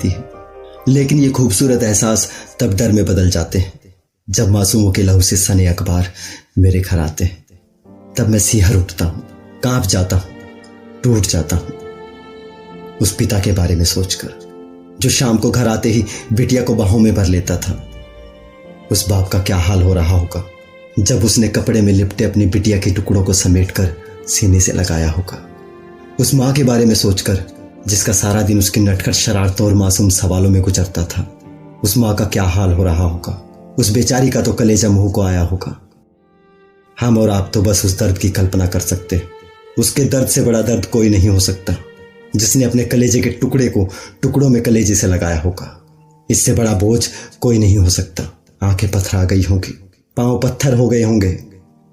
थी। लेकिन ये खूबसूरत एहसास तब डर में बदल जाते हैं जब मासूमों के लहू से सने अखबार मेरे घर आते हैं। तब मैं सिहर उठता हूँ, कांप जाता हूँ, टूट जाता हूँ उस पिता के बारे में सोचकर जो शाम को घर आते ही बिटिया को बाहों में भर लेता था। उस बाप का क्या हाल हो रहा होगा जब उसने कपड़े में लिपटे अपनी बिटिया के टुकड़ों को समेटकर सीने से लगाया होगा। उस माँ के बारे में सोचकर जिसका सारा दिन उसकी नटखट शरारतों और मासूम सवालों में गुजरता था। उस माँ का क्या हाल हो रहा होगा। उस बेचारी का तो कलेजा मुंह को आया होगा। हम और आप तो बस उस दर्द की कल्पना कर सकते। उसके दर्द से बड़ा दर्द कोई नहीं हो सकता जिसने अपने कलेजे के टुकड़े को टुकड़ों में कलेजे से लगाया होगा। इससे बड़ा बोझ कोई नहीं हो सकता। आंखें पथरा गई होंगी, पांव पत्थर हो गए होंगे,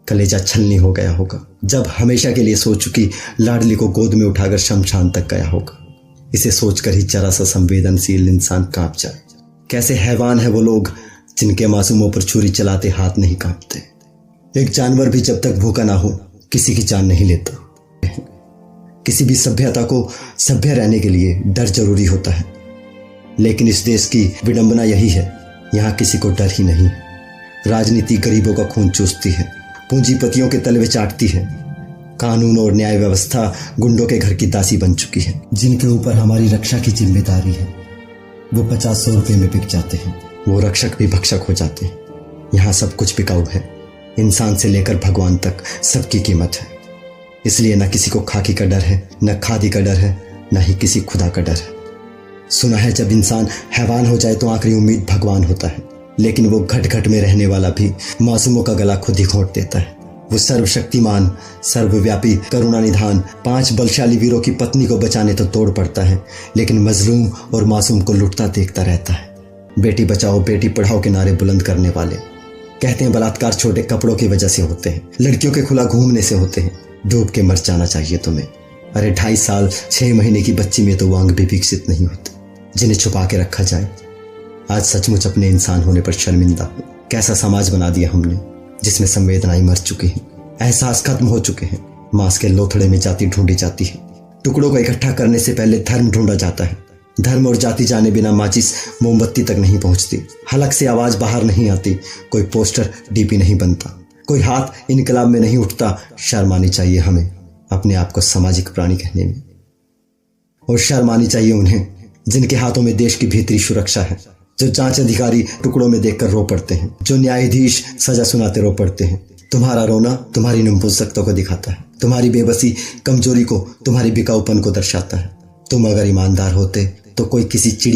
कलेजा छलनी हो गया होगा जब हमेशा के लिए सो चुकी लाडली को गोद में उठाकर शमशान तक गया होगा। इसे सोचकर ही जरा सा संवेदनशील इंसान कांप जाए। कैसे हैवान है वो लोग जिनके मासूमों पर छुरी चलाते हाथ नहीं कांपते। एक जानवर भी जब तक भूखा ना हो किसी की जान नहीं लेता। किसी भी सभ्यता को सभ्य रहने के लिए डर जरूरी होता है, लेकिन इस देश की विडंबना यही है, यहाँ किसी को डर ही नहीं। राजनीति गरीबों का खून चूसती है, पूंजीपतियों के तलवे चाटती है। कानून और न्याय व्यवस्था गुंडों के घर की दासी बन चुकी है। जिनके ऊपर हमारी रक्षा की जिम्मेदारी है वो 50-100 रुपए में बिक जाते हैं। वो रक्षक भी भक्षक हो जाते हैं। यहाँ सब कुछ बिकाऊ है। इंसान से लेकर भगवान तक सबकी कीमत है। इसलिए न किसी को खाकी का डर है, न खादी का डर है, न ही किसी खुदा का डर है। सुना है जब इंसान हैवान हो जाए तो आखिरी उम्मीद भगवान होता है, लेकिन वो घट घट में रहने वाला भी मासूमों का गला खुद ही घोंट देता है। वो सर्वशक्तिमान, सर्वव्यापी, करुणा निधान 5 बलशाली वीरों की पत्नी को बचाने तो तोड़ पड़ता है, लेकिन मजलूम और मासूम को लुटता देखता रहता है। बेटी बचाओ बेटी पढ़ाओ के नारे बुलंद करने वाले कहते हैं बलात्कार छोटे कपड़ों की वजह से होते हैं, लड़कियों के खुला घूमने से होते हैं। डूब के मर जाना चाहिए तुम्हें। अरे 2.5 साल 6 महीने की बच्ची में तो वो अंग भी विकसित नहीं होते जिन्हें छुपा के रखा जाए। आज सचमुच अपने इंसान होने पर शर्मिंदा हूं। कैसा समाज बना दिया हमने जिसमें संवेदनाएं मर चुकी हैं, एहसास खत्म हो चुके हैं। मांस के लोथड़े में जाति ढूंढी जाती है। टुकड़ों को इकट्ठा करने से पहले धर्म ढूंढा जाता है। धर्म और जाति जाने बिना माचिस मोमबत्ती तक नहीं पहुंचती। हलक से आवाज बाहर नहीं आती। कोई पोस्टर डीपी नहीं बनता। कोई हाथ इनकलाब में नहीं उठता। शर्म आनी चाहिए हमें अपने आप को सामाजिक प्राणी कहने में, और शर्म आनी चाहिए उन्हें जिनके हाथों में देश की भीतरी सुरक्षा है, जो जांच अधिकारी टुकड़ों में देखकर रो पड़ते हैं, जो न्यायाधीश सजा सुनाते रो पड़ते हैं। तुम्हारा रोना तुम्हारी नपुंसकता को दिखाता है। तुम्हारी बेबसी कमजोरी को, तुम्हारी बिकाऊपन को दर्शाता है। तुम अगर ईमानदार होते तो कोई किसी चिड़ी